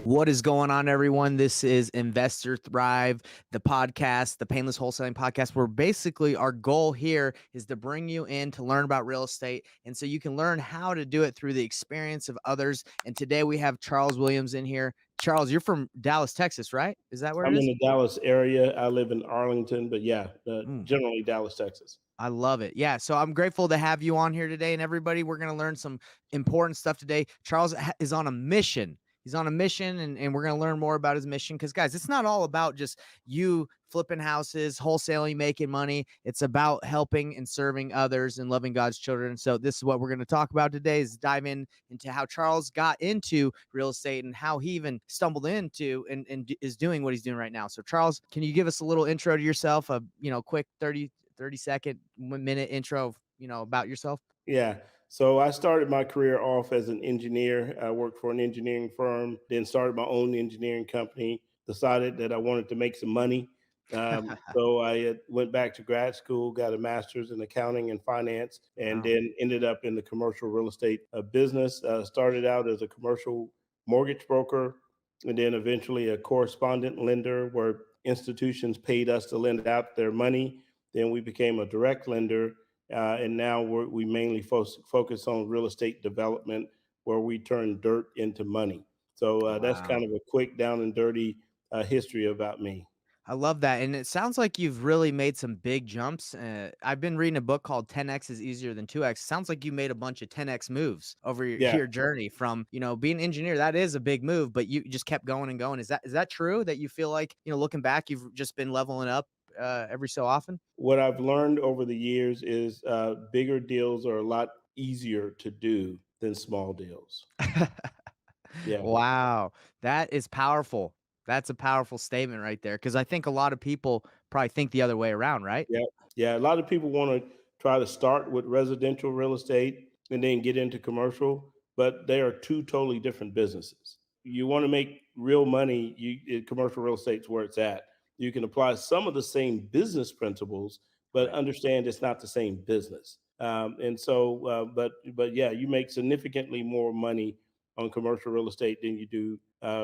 What is going on, everyone? This is Investor Thrive, the podcast, the Painless Wholesaling podcast, where basically our goal here is to bring you in to learn about real estate. And so you can learn how to do it through the experience of others. And today we have Charles Williams in here. Charles, you're from Dallas, Texas, right? Is that where it I'm in is? the Dallas area. I live in Arlington, but yeah, Mm. generally Dallas, Texas. I love it. Yeah. So I'm grateful to have you on here today. And everybody, we're going to learn some important stuff today. Charles is on a mission. He's on a mission, and we're going to learn more about his mission. Because, guys, it's not all about just you flipping houses, wholesaling, making money. It's about helping and serving others and loving God's children. So this is what we're going to talk about today, is dive into how Charles got into real estate and how he even stumbled into and is doing what he's doing right now. So, Charles, can you give us a little intro to yourself, a quick 30-second, 1 minute intro of, about yourself? Yeah. So I started my career off as an engineer. I worked for an engineering firm, then started my own engineering company, decided that I wanted to make some money. So I went back to grad school, got a master's in accounting and finance, and Wow. then ended up in the commercial real estate business. Started out as a commercial mortgage broker, and then eventually a correspondent lender where institutions paid us to lend out their money. Then we became a direct lender, and now we mainly focus on real estate development, where we turn dirt into money. So that's Wow. kind of a quick down and dirty history about me. I love that. And it sounds like you've really made some big jumps. I've been reading a book called 10X is Easier Than 2X. Sounds like you made a bunch of 10X moves over your, Yeah. your journey from, being an engineer. That is a big move, but you just kept going and going. Is that true, that you feel like, looking back, you've just been leveling up every so often? What I've learned over the years is bigger deals are a lot easier to do than small deals. Yeah. Wow. That is powerful. That's a powerful statement right there. Cause I think a lot of people probably think the other way around, right? Yeah. Yeah. A lot of people want to try to start with residential real estate and then get into commercial, but they are two totally different businesses. You want to make real money, commercial real estate's where it's at. You can apply some of the same business principles, but Right. understand it's not the same business. But yeah, you make significantly more money on commercial real estate than you do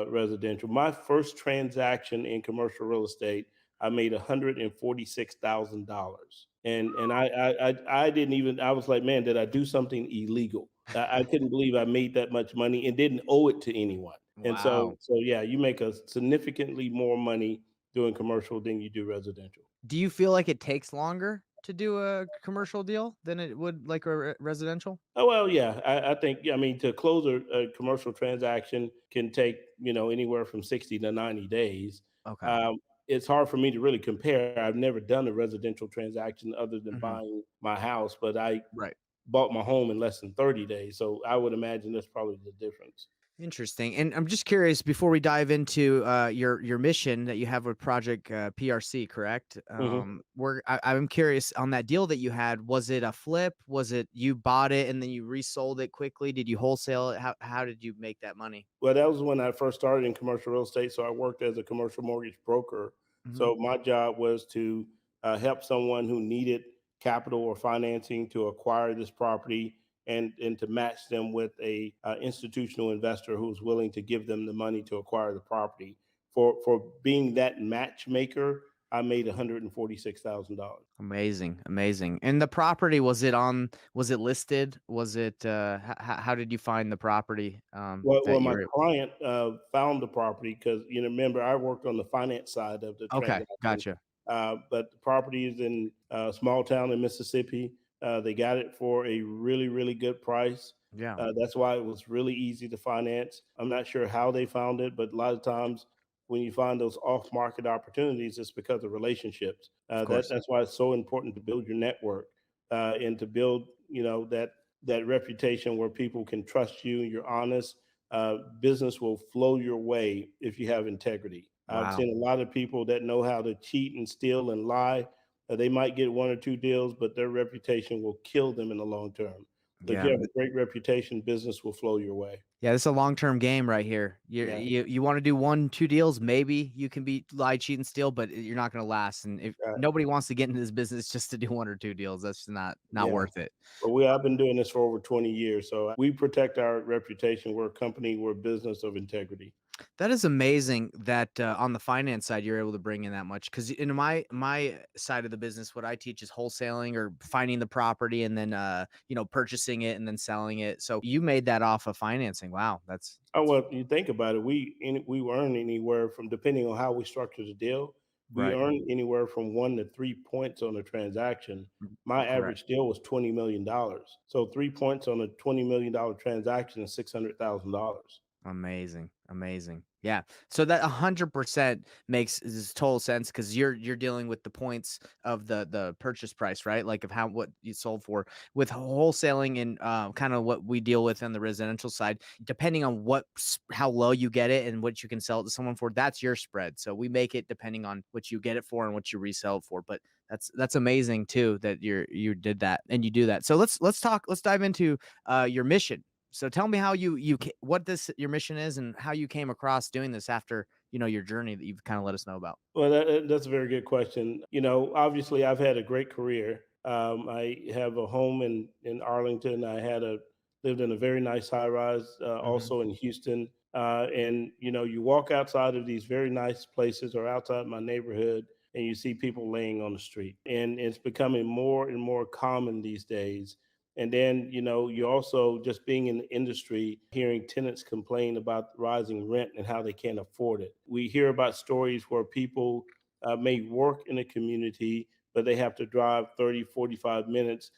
residential. My first transaction in commercial real estate, I made $146,000, and I didn't even. I was like, man, did I do something illegal? I couldn't believe I made that much money and didn't owe it to anyone. And so Wow. so yeah, you make a significantly more money doing commercial than you do residential. Do you feel like it takes longer to do a commercial deal than it would like a residential? Oh well, yeah. I think yeah, I mean to close a commercial transaction can take anywhere from 60 to 90 days. Okay. Um, it's hard for me to really compare. I've never done a residential transaction other than Mhm. buying my house, but I Right. bought my home in less than 30 days. So I would imagine that's probably the difference. Interesting. And I'm just curious, before we dive into your mission that you have with Project PRC, correct? Mhm. I'm curious, on that deal that you had. Was it a flip? Was it you bought it and then you resold it quickly? Did you wholesale it? How did you make that money? Well, that was when I first started in commercial real estate. So I worked as a commercial mortgage broker. Hmm. So my job was to help someone who needed capital or financing to acquire this property, and to match them with a institutional investor who's willing to give them the money to acquire the property. For being that matchmaker, I made $146,000. Amazing, amazing. And the property, was it listed? Was it how did you find the property Well, that you my were client found the property because remember I worked on the finance side of the Okay, transaction. gotcha. But the property is in a small town in Mississippi. They got it for a really, really good price. Yeah, That's why it was really easy to finance. I'm not sure how they found it, but a lot of times when you find those off-market opportunities, it's because of relationships. of course. That's why it's so important to build your network, and to build, that reputation where people can trust you. You're honest. Business will flow your way if you have integrity. I've Wow. seen a lot of people that know how to cheat and steal and lie. They might get one or two deals, but their reputation will kill them in the long term. So if you Yeah. have a great reputation, business will flow your way. Yeah, this is a long-term game right here. You Yeah. you you wanna do 1, 2 deals, maybe you can be lie, cheat, and steal, but you're not gonna last, and if Uh, nobody wants to get into this business just to do 1 or 2 deals, that's just not yeah. worth it. But I've been doing this for over 20 years. So we protect our reputation. We're a company, we're a business of integrity. That is amazing that, on the finance side, you're able to bring in that much. Because in my side of the business, what I teach is wholesaling or finding the property and then, purchasing it and then selling it. So you made that off of financing. Wow, Oh, that's well, you think about it, we earn anywhere from, depending on how we structure the deal, we right. earn anywhere from 1 to 3 points on a transaction. My Correct. average deal was $20 million. So 3 points on a $20 million transaction is $600,000. Amazing, amazing. Yeah. So that 100% makes this total sense because you're dealing with the points of the purchase price, right? Like of how what you sold for. With wholesaling and kind of what we deal with on the residential side, depending on how low you get it and what you can sell it to someone for, that's your spread. So we make it depending on what you get it for and what you resell it for. But that's amazing too that you did that and you do that. So let's dive into your mission. So tell me how what this your mission is and how you came across doing this after, your journey that you've kind of let us know about. Well, that's a very good question. Obviously, I've had a great career. I have a home in Arlington. Lived in a very nice high rise, Mhm. also in Houston. And you walk outside of these very nice places or outside my neighborhood, and you see people laying on the street, and it's becoming more and more common these days. And then, you also, just being in the industry, hearing tenants complain about rising rent and how they can't afford it. We hear about stories where people may work in a community, but they have to drive 30, 45 minutes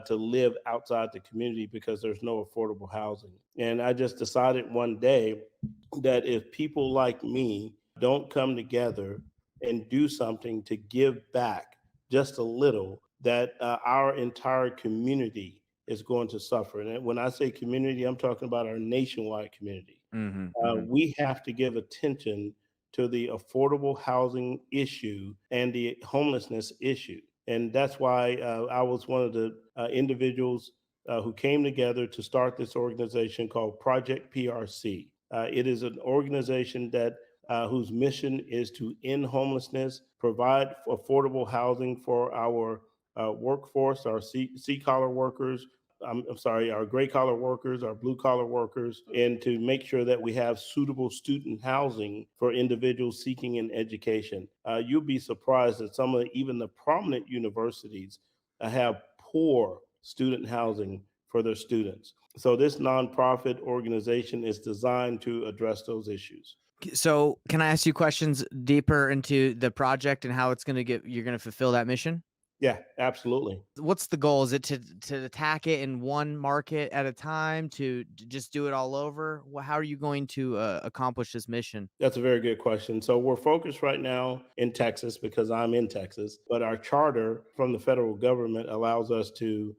to live outside the community because there's no affordable housing. And I just decided one day that if people like me don't come together and do something to give back just a little, that our entire community is going to suffer. And when I say community, I'm talking about our nationwide community. Mhm. Mhm. We have to give attention to the affordable housing issue and the homelessness issue. And that's why I was one of the individuals who came together to start this organization called Project PRC. It is an organization that whose mission is to end homelessness, provide affordable housing for our workforce, our sea collar workers, I'm sorry, our gray collar workers, our blue collar workers, and to make sure that we have suitable student housing for individuals seeking an education. You'll be surprised that some of even the prominent universities have poor student housing for their students. So this nonprofit organization is designed to address those issues. So can I ask you questions deeper into the project and how you're going to fulfill that mission? Yeah, absolutely. What's the goal? Is it to attack it in one market at a time, to just do it all over? How are you going to accomplish this mission? That's a very good question. So we're focused right now in Texas because I'm in Texas, but our charter from the federal government allows us to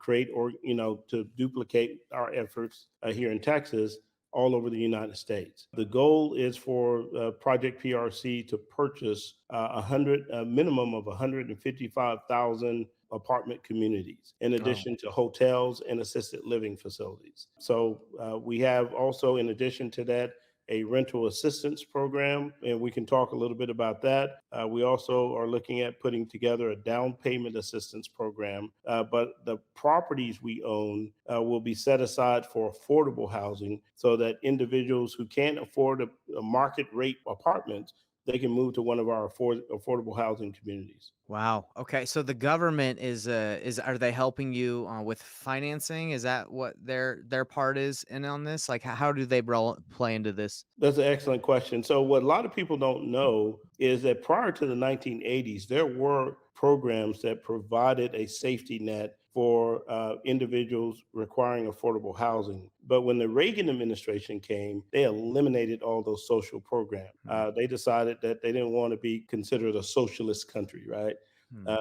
create, or to duplicate our efforts here in Texas all over the United States. The goal is for Project PRC to purchase a minimum of 155,000 apartment communities, in Oh, addition to hotels and assisted living facilities. So we have also, in addition to that, a rental assistance program, and we can talk a little bit about that. We also are looking at putting together a down payment assistance program, but the properties we own will be set aside for affordable housing so that individuals who can't afford a market rate apartment, they can move to one of our affordable housing communities. wow. Okay, so the government is are they helping you with financing? Is that what their part is in on this? Like, how do they play into this? That's an excellent question. So, what a lot of people don't know is that prior to the 1980s, there were programs that provided a safety net for individuals requiring affordable housing. But when the Reagan administration came, they eliminated all those social programs. Hmm. They decided that they didn't want to be considered a socialist country, right?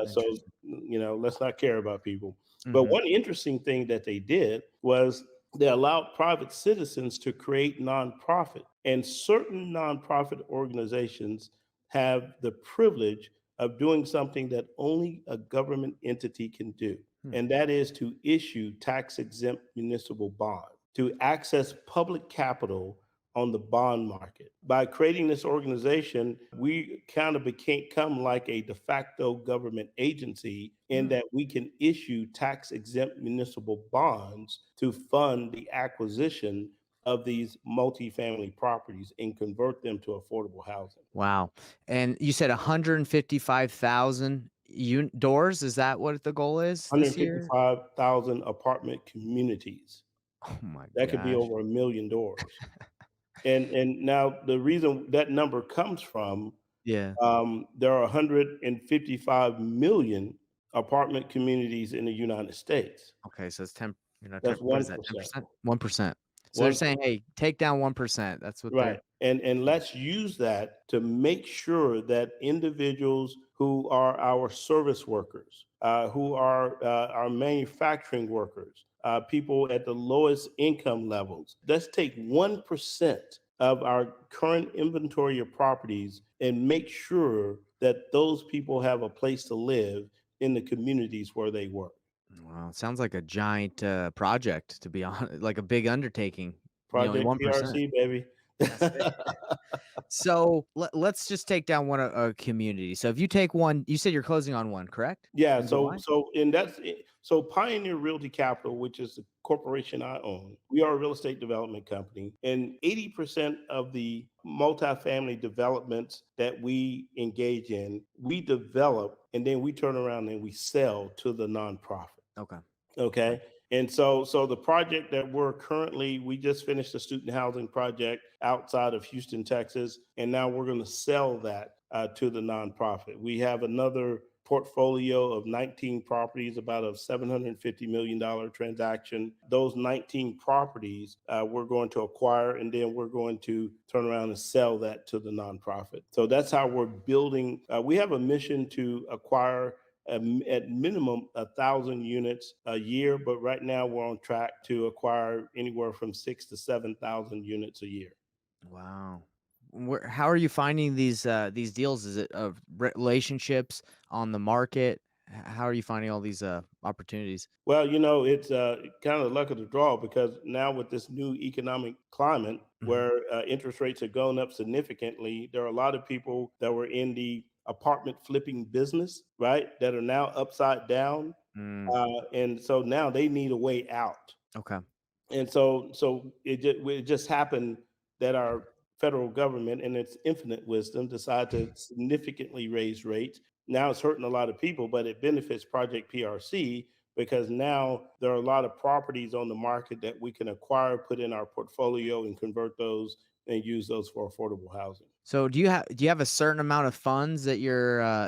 So, Interesting. let's not care about people. But Hmm. one interesting thing that they did was they allowed private citizens to create nonprofit, and certain nonprofit organizations have the privilege of doing something that only a government entity can do, and that is to issue tax exempt municipal bond to access public capital on the bond market. By creating this organization, we kind of become like a de facto government agency in Hmm. that we can issue tax exempt municipal bonds to fund the acquisition of these multifamily properties and convert them to affordable housing. Wow. And you said 155,000 doors, is that what the goal is this year? 155,000 apartment communities. Oh my That could be gosh. over a million doors. And now the reason that number comes from, Yeah. there are 155 million apartment communities in the United States. Okay, so it's 10, That's 10, what is that, 1%. 10%? 1%. So they're saying, 1%. "Hey, take down 1%." That's what Right. they're And let's use that to make sure that individuals who are our service workers, who are our manufacturing workers, people at the lowest income levels, let's take 1% of our current inventory of properties and make sure that those people have a place to live in the communities where they work. Wow, it sounds like a giant, project, to be honest, like a big undertaking, only Project 1%. PRC, baby. That's it. So, let's just take down one a community. So if you take one, you said you're closing on one, correct? Yeah, In so July? so and that's it. So Pioneer Realty Capital, which is the corporation I own, we are a real estate development company, and 80% of the multifamily developments that we engage in, we develop and then we turn around and we sell to the nonprofit. Okay. Okay. Okay. And so the project that we just finished a student housing project outside of Houston, Texas, and now we're going to sell that to the nonprofit. We have another portfolio of 19 properties, about a $750 million transaction. Those 19 properties we're going to acquire, and then we're going to turn around and sell that to the nonprofit. So that's how we're building. We have a mission to acquire at minimum 1,000 units a year, but right now we're on track to acquire anywhere from 6 to 7,000 units a year. Wow. How are you finding these deals? Is it of relationships on the market? How are you finding all these, opportunities? Well, it's kind of the luck of the draw because now with this new economic climate Mhm. where interest rates have gone up significantly, there are a lot of people that were in the apartment flipping business, right, that are now upside down. Mm, And so now they need a way out. okay. And so it just happened that our federal government, in its infinite wisdom, decided to significantly raise rates. Now it's hurting a lot of people, but it benefits Project PRC because now there are a lot of properties on the market that we can acquire, put in our portfolio, and convert those and use those for affordable housing. So do you have a certain amount of funds that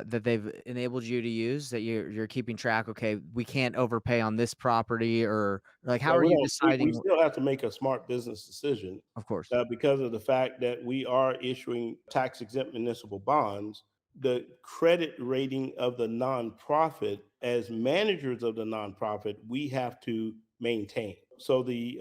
that they've enabled you to use, that you're keeping track, "Okay, we can't overpay on this property," or, like, how Well, are we you don't. We deciding still have to make a smart business decision Of course. because of the fact that we are issuing tax exempt municipal bonds. The credit rating of the nonprofit, as managers of the nonprofit, we have to maintain. So the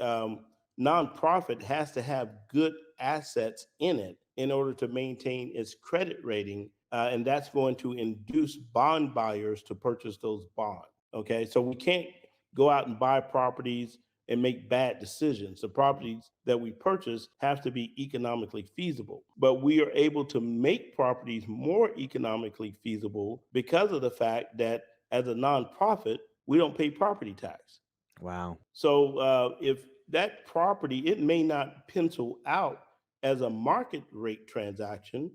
nonprofit has to have good assets in it in order to maintain its credit rating, and that's going to induce bond buyers to purchase those bonds. Okay, so we can't go out and buy properties and make bad decisions. The properties that we purchase have to be economically feasible, but we are able to make properties more economically feasible because of the fact that as a nonprofit, we don't pay property tax. Wow. So if that property, it may not pencil out as a market rate transaction,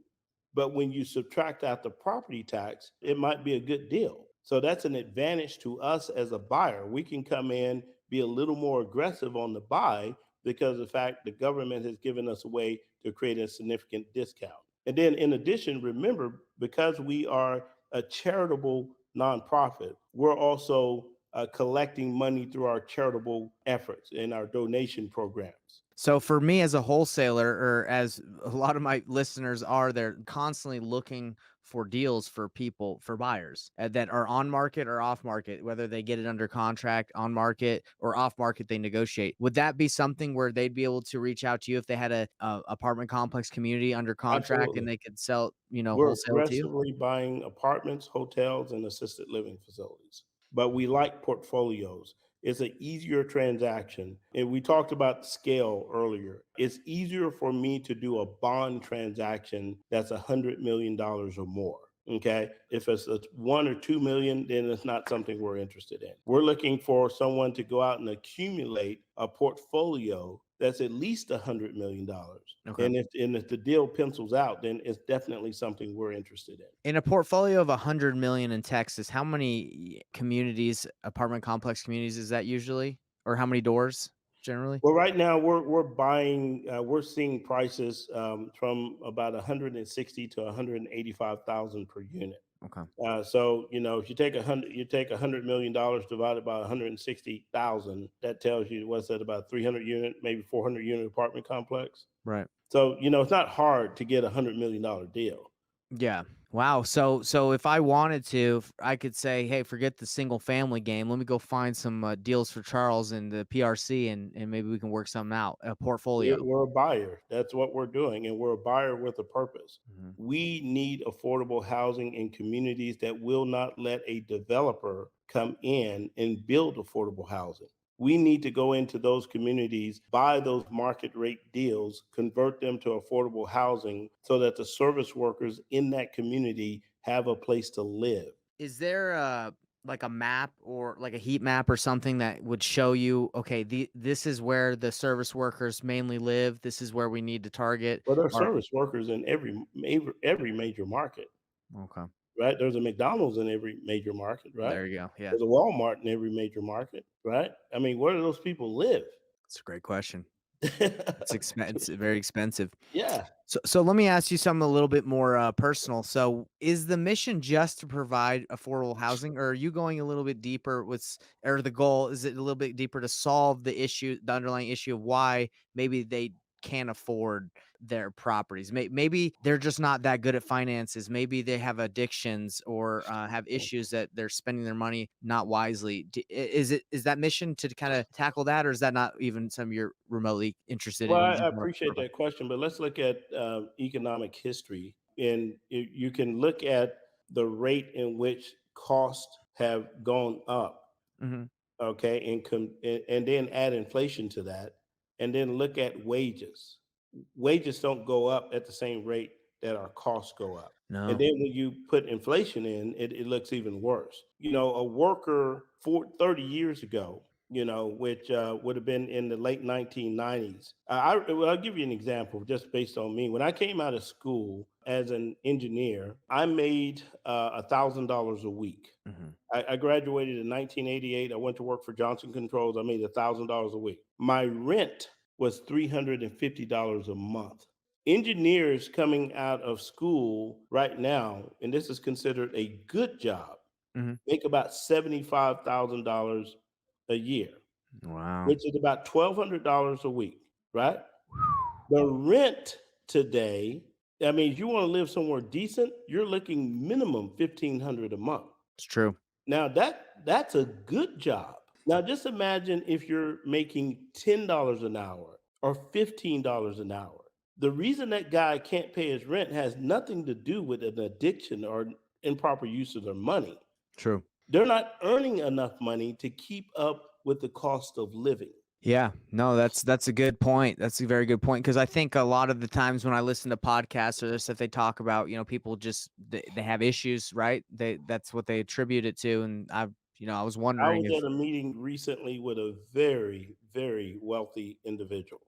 but when you subtract out the property tax, it might be a good deal. So that's an advantage to us as a buyer. We can come in, be a little more aggressive on the buy because of the fact the government has given us a way to create a significant discount. And then in addition, remember, because we are a charitable nonprofit, we're also collecting money through our charitable efforts and our donation programs. So for me as a wholesaler, or as a lot of my listeners are, they're constantly looking for deals for people, for buyers that are on market or off market, whether they get it under contract, on market, or off market, they negotiate. Would that be something where they'd be able to reach out to you if they had a apartment complex community under contract and Absolutely. they could sell, We're wholesale to you? aggressively buying apartments, hotels, and assisted living facilities, but we like portfolios. It's an easier transaction. And we talked about scale earlier. It's easier for me to do a bond transaction that's $100 million or more. Okay. If it's a 1 or 2 million, then it's not something we're interested in. We're looking for someone to go out and accumulate a portfolio that's at least $100 million. Okay. And if the deal pencils out, then it's definitely something we're interested in. In a portfolio of 100 million in Texas, how many communities, apartment complex communities is that usually? Or how many doors generally? Well, right now we're buying we're seeing prices from about 160 to 185,000 per unit. Okay. So if you take $100 million divided by 160,000, that tells you what's that, about 300 unit, maybe 400 unit apartment complex. Right. So it's not hard to get $100 million deal. Yeah. Wow. So if I wanted to, I could say, "Hey, forget the single family game. Let me go find some deals for Charles and the PRC, and maybe we can work something out, a portfolio." We're a buyer. That's what we're doing, and we're a buyer with a purpose. Mhm. We need affordable housing in communities that will not let a developer come in and build affordable housing. We need to go into those communities, buy those market rate deals, convert them to affordable housing so that the service workers in that community have a place to live. Is there like a map or like a heat map or something that would show you, okay, this is where the service workers mainly live. This is where we need to target. But there are Or service workers in every major market. okay, Right? There's a McDonald's in every major market, right? there you go. Yeah, There's a Walmart in every major market, right? I mean, where do those people live? that's a great question. It's expensive, very expensive. Yeah. So let me ask you something a little bit more personal. So is the mission just to provide affordable housing, or are you going a little bit deeper with, or the goal is it a little bit deeper to solve the issue, the underlying issue of why maybe they can't afford their properties? Maybe they're just not that good at finances. Maybe they have addictions or have issues that they're spending their money not wisely. Is that mission to kind of tackle that, or is that not even something you're remotely interested Well, in? You I just want appreciate that question, but let's look at economic history, and you can look at the rate in which costs have gone up. to. Okay, and then add inflation to that, and then look at wages. Wages don't go up at the same rate that our costs go up. And No. then when you put inflation in, it looks even worse. A worker 30 years ago, which would have been in the late 1990s. Well, I'll give you an example just based on me. When I came out of school as an engineer, I made $1,000 a week. Mhm. I graduated in 1988. I went to work for Johnson Controls. I made $1,000 a week. My rent was $350 a month. Engineers coming out of school right now, and this is considered a good job, Mhm. make about $75,000 a year, Wow. which is about $1,200 a week, right? The rent today, I mean, if you want to live somewhere decent, you're looking minimum 1,500 a month. It's true. Now that's a good job. Now just imagine if you're making $10 an hour or $15 an hour. The reason that guy can't pay his rent has nothing to do with an addiction or improper use of their money. True. They're not earning enough money to keep up with the cost of living. Yeah. No, that's a good point. That's a very good point because I think a lot of the times when I listen to podcasts or this, if they talk about, people just they have issues, right? That's what they attribute it to. And I was I wondering was if at a meeting recently with a very, very wealthy individual.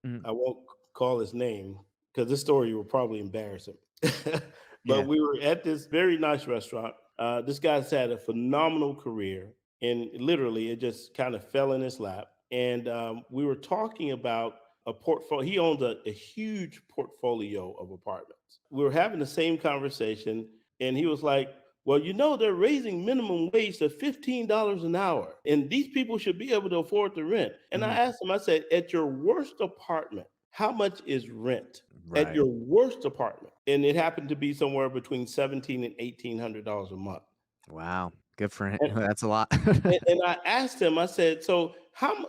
Mhm. I won't call his name because this story will probably embarrass him. But Yeah. we were at this very nice restaurant. This guy's had a phenomenal career, and literally, it just kind of fell in his lap. And we were talking about a portfolio. He owns a huge portfolio of apartments. We were having the same conversation, and he was like, well, they're raising minimum wage to $15 an hour, and these people should be able to afford the rent. And I Mhm. asked him, I said, at your worst apartment, how much is rent? At Right. your worst apartment. And it happened to be somewhere between $1,700 and $1,800 a month. Wow. Good for him. And, That's a lot. and I asked him, I said, so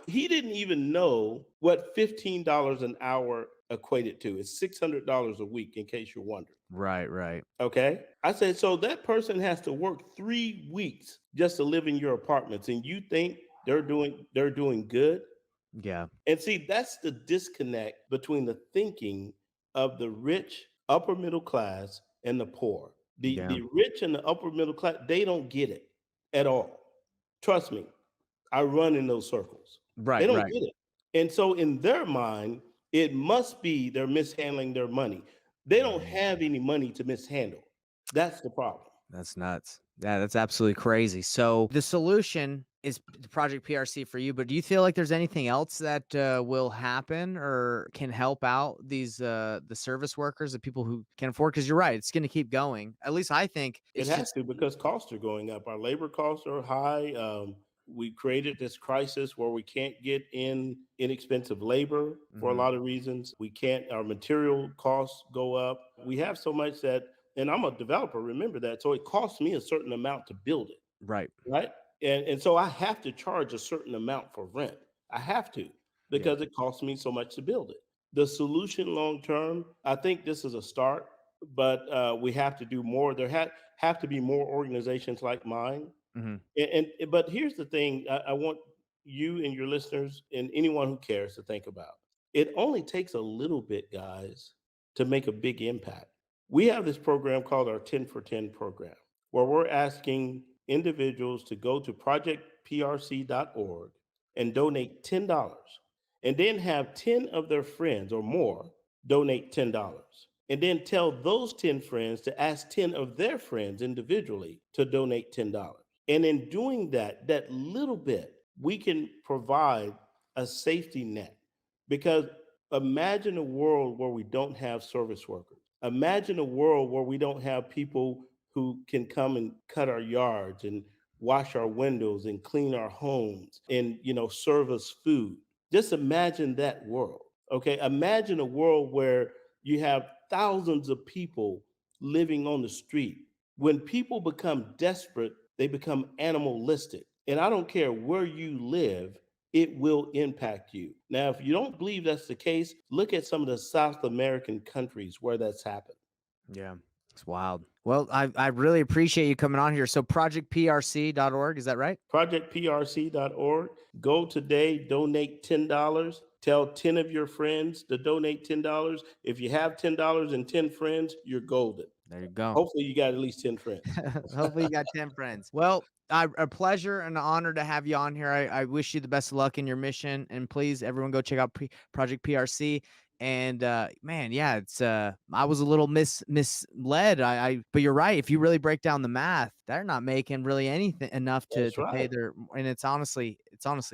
he didn't even know what $15 an hour equated to. It's $600 a week, in case you're wondering. Right, right. Okay. I said, so that person has to work 3 weeks just to live in your apartments, and you think they're doing good? Yeah. And see, that's the disconnect between the thinking of the rich, upper middle class, and the poor. The Yeah. the rich and the upper middle class, they don't get it at all. Trust me, I run in those circles. They Right, don't right. get it. And so in their mind, it must be they're mishandling their money. They don't Mhm. have any money to mishandle. That's the problem. That's nuts. Yeah, that's absolutely crazy. So the solution is Project PRC for you, but do you feel like there's anything else that will happen or can help out these the service workers, the people who can afford? Because you're right, it's going to keep going. At least I think It it's has just to because costs are going up. Our labor costs are high. We created this crisis where we can't get in inexpensive labor for a Mhm. lot of reasons. We can't, our material costs go up. We have so much that, and I'm a developer, remember that. So it costs me a certain amount to build it. Right. Right? And so I have to charge a certain amount for rent. I have to Yeah. because it costs me so much to build it. The solution long term, I think this is a start, but we have to do more. Have to be more organizations like mine. Mhm. But here's the thing: I want you and your listeners and anyone who cares to think about. It only takes a little bit, guys, to make a big impact. We have this program called our 10 for 10 program, where we're asking individuals to go to projectprc.org and donate $10, and then have 10 of their friends or more donate $10. And then tell those 10 friends to ask 10 of their friends individually to donate $10. And in doing that, that little bit, we can provide a safety net. Because imagine a world where we don't have service workers. Imagine a world where we don't have people who can come and cut our yards and wash our windows and clean our homes and serve us food. Just imagine that world. Okay? Imagine a world where you have thousands of people living on the street. When people become desperate, they become animalistic. And I don't care where you live, it will impact you. Now, if you don't believe that's the case, look at some of the South American countries where that's happened. Yeah. It's wild. Well, I really appreciate you coming on here. So projectprc.org, is that right? ProjectPRC.org. Go today, donate $10. Tell 10 of your friends to donate $10. If you have $10 and 10 friends, you're golden. There you go. Hopefully, you got at least 10 friends. Hopefully you got 10 friends. Well, a pleasure and an honor to have you on here. I wish you the best of luck in your mission. And please, everyone go check out Project PRC. And man, yeah, it's I was a little misled. But you're right. If you really break down the math, they're not making really anything enough to That's pay right. their, and it's honestly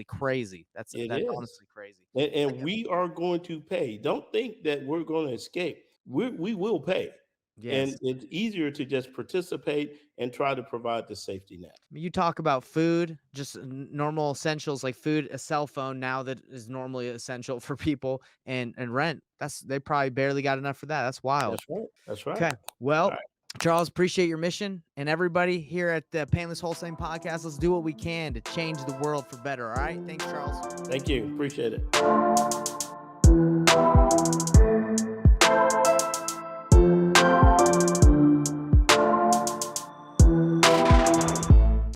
crazy. It That's is. honestly crazy. And Like, we are going to pay. Don't think that we're going to escape. We will pay. And yes. it's easier to just participate and try to provide the safety net. You talk about food, just normal essentials like food, a cell phone now that is normally essential for people, and rent. They probably barely got enough for that. That's wild. That's right. That's right. Okay. All Well, right. Charles, appreciate your mission. And everybody here at the Painless Wholesaling Podcast, let's do what we can to change the world for better. All right. Thanks, Charles. Thank you. Appreciate it.